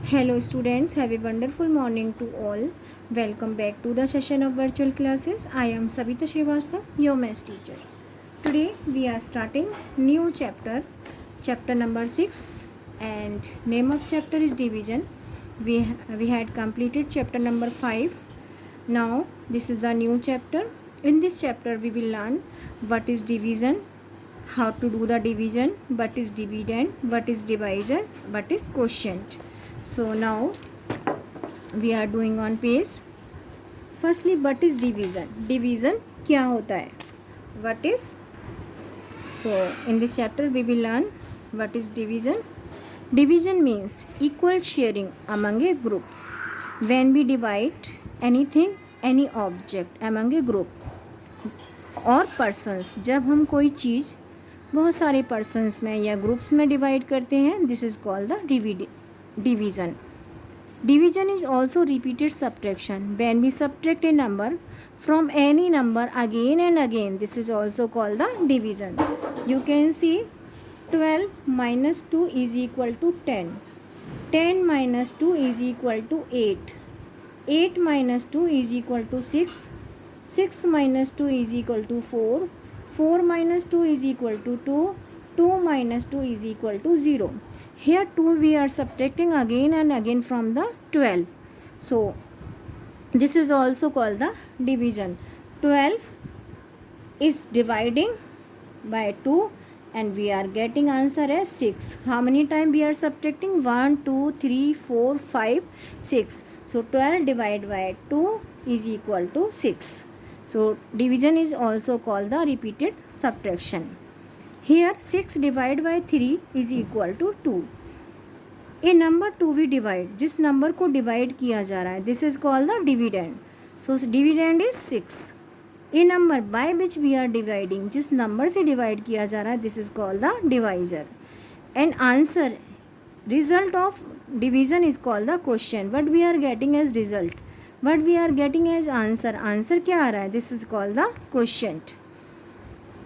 Hello students, have a wonderful morning to all. Welcome back to the session of virtual classes. I am Sabita Srivastav, your maths teacher. Today we are starting new chapter number 6, and name of chapter is division. We had completed chapter number 5. Now this is the new chapter. In this chapter we will learn what is division, how to do the division, what is dividend, what is divisor, what is quotient. So now we are doing on page. Firstly, what is division? Division क्या होता है? What is? So in this chapter we will learn what is division. Division means equal sharing among a group. When we divide anything, any object among a group और persons, जब हम कोई चीज़ बहुत सारे persons में या groups में divide करते हैं, this is called the division. Division is also repeated subtraction. When we subtract a number from any number again and again, this is also called the division. You can see 12 minus 2 is equal to 10. 10 minus 2 is equal to 8. 8 minus 2 is equal to 6. 6 minus 2 is equal to 4. 4 minus 2 is equal to 2. 2 minus 2 is equal to 0. Here 2 we are subtracting again and again from the 12. So this is also called the division. 12 is dividing by 2 and we are getting answer as 6. How many times we are subtracting? 1, 2, 3, 4, 5, 6. So 12 divided by 2 is equal to 6. So division is also called the repeated subtraction. Here 6 divided by 3 is equal to 2. A number to be divide, जिस number को divide किया जा रहा है, this is called the dividend. So dividend is 6. A number by which we are dividing, जिस number से divide किया जा रहा है, this is called the divisor. And answer, result of division is called the question. What we are getting as result, what we are getting as answer, answer क्या आ रहा है, this is called the question.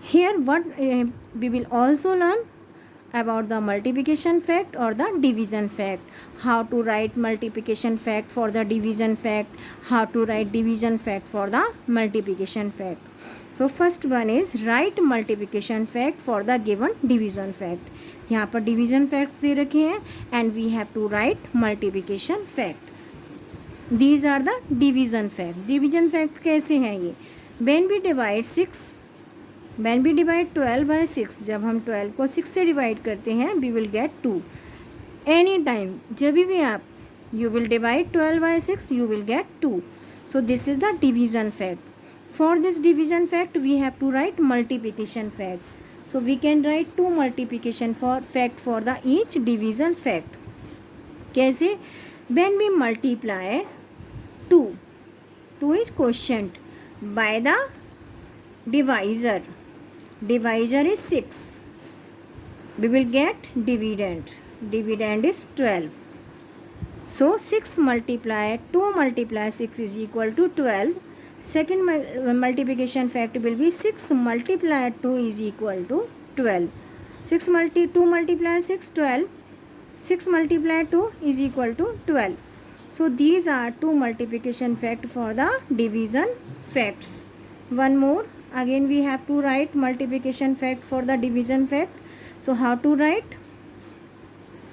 Here what we will also learn about the multiplication fact or the division fact. How to write multiplication fact for the division fact, how to write division fact for the multiplication fact. So first one is write multiplication fact for the given division fact. यहाँ पर division facts दे रखे हैं and we have to write multiplication fact. These are the division fact. Division fact कैसे हैं ये? When we divide 6, when we divide 12 by 6, जब हम 12 को 6 से डिवाइड करते हैं, we will get 2. Any time जब भी आप you will divide 12 by 6, you will get 2. So this is the division fact. For this division fact we have to write multiplication fact. So we can write 2 multiplication fact for the each division fact. कैसे? When we multiply 2, 2 is quotient, by the divisor, divisor is 6, we will get dividend. Dividend is 12. So 6 multiply 2 multiply 6 is equal to 12. Second multiplication fact will be 6 multiply 2 is equal to 12. 2 multiply 6, 12. 6 multiply 2 is equal to 12. So these are 2 multiplication fact for the division facts. One more, again we have to write multiplication fact for the division fact. So how to write?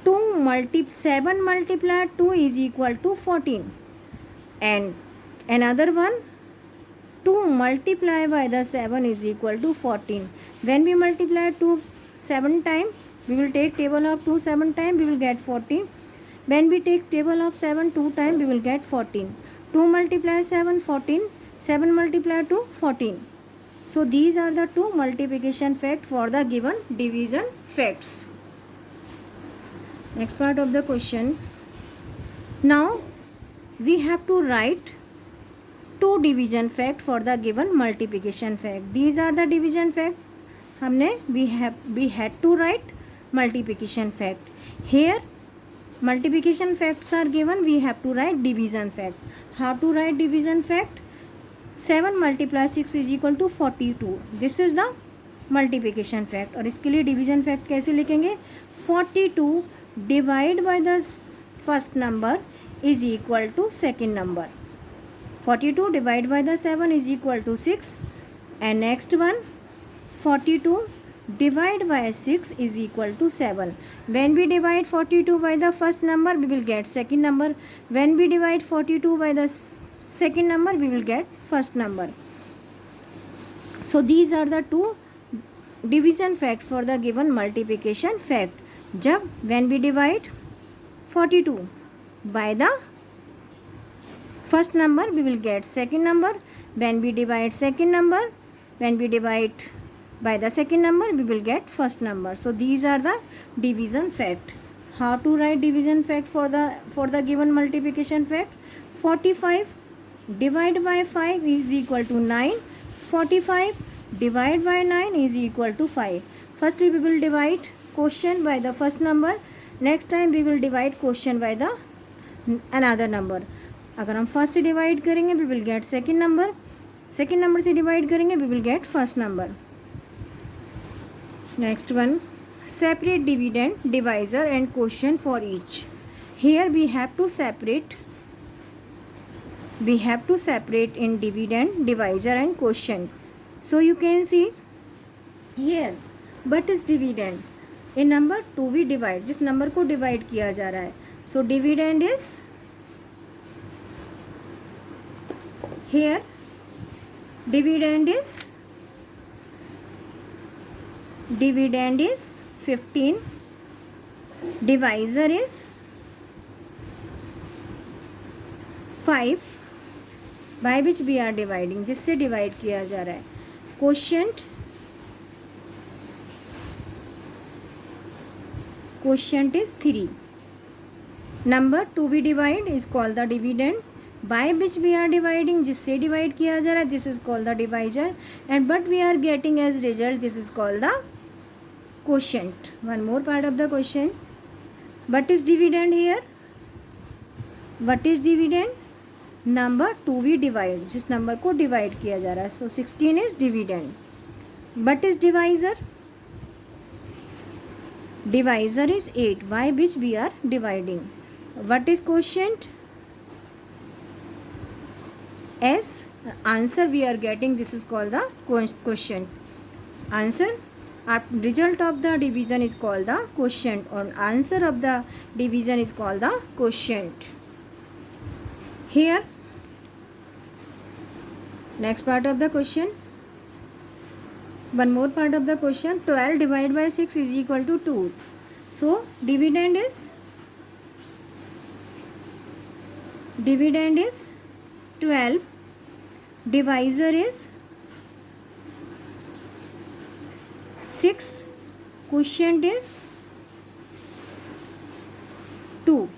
7 multiply 2 is equal to 14. And another one, 2 multiply by the 7 is equal to 14. When we multiply 2 7 times, we will take table of 2 7 times, we will get 14. When we take table of 7 2 times, we will get 14. 2 multiply 7, 14. 7 multiply 2, 14. So these are the 2 multiplication fact for the given division facts. Next part of the question. Now we have to write 2 division fact for the given multiplication fact. These are the division fact. We had to write multiplication fact. Here multiplication facts are given, we have to write division fact. How to write division fact? 7 multiply 6 is equal to 42. This is the multiplication fact. और इसके लिए division fact कैसे लिखेंगे? 42 divide by the first number is equal to second number. 42 divided by the 7 is equal to 6. And next one, 42 divided by 6 is equal to 7. When we divide 42 by the first number, we will get second number. When we divide 42 by the second number, we will get first number. So these are the two division fact for the given multiplication fact. जब when we divide 42 by the first number, we will get second number. When we divide by the second number, we will get first number. So these are the division fact. How to write division fact for the given multiplication fact? 45 divided by 5 is equal to 9. 45 divided by 9 is equal to 5. Firstly, we will divide quotient by the first number. Next time we will divide quotient by the another number. अगर हम first से divide करेंगे we will get second number. Second number से divide करेंगे we will get first number. Next one, separate dividend, divisor and quotient for each. Here we have to separate in dividend, divisor and quotient. So you can see here, what is dividend? In number 2 we divide, जिस number को divide किया जा रहा है. So dividend is here, dividend is 15. Divisor is 5 by which we are dividing, जिससे divide किया जा रहा है. Quotient is 3. Number 2 we divide is called the dividend, by which we are dividing, जिससे डिवाइड किया जा रहा है, this is called the divisor, and what we are getting as result, this is called the quotient. One more part of the question. What is dividend here? What is dividend? Number 2 we divide, जिस number को divide किया जा रहा है. So 16 is dividend. What is divisor? Divisor is 8, by which we are dividing. What is quotient? As answer we are getting, this is called the quotient. Answer, result of the division is called the quotient, or answer of the division is called the quotient. Here, next part of the question, one more part of the question. 12 divided by 6 is equal to 2. So dividend is 12, divisor is 6, quotient is 2.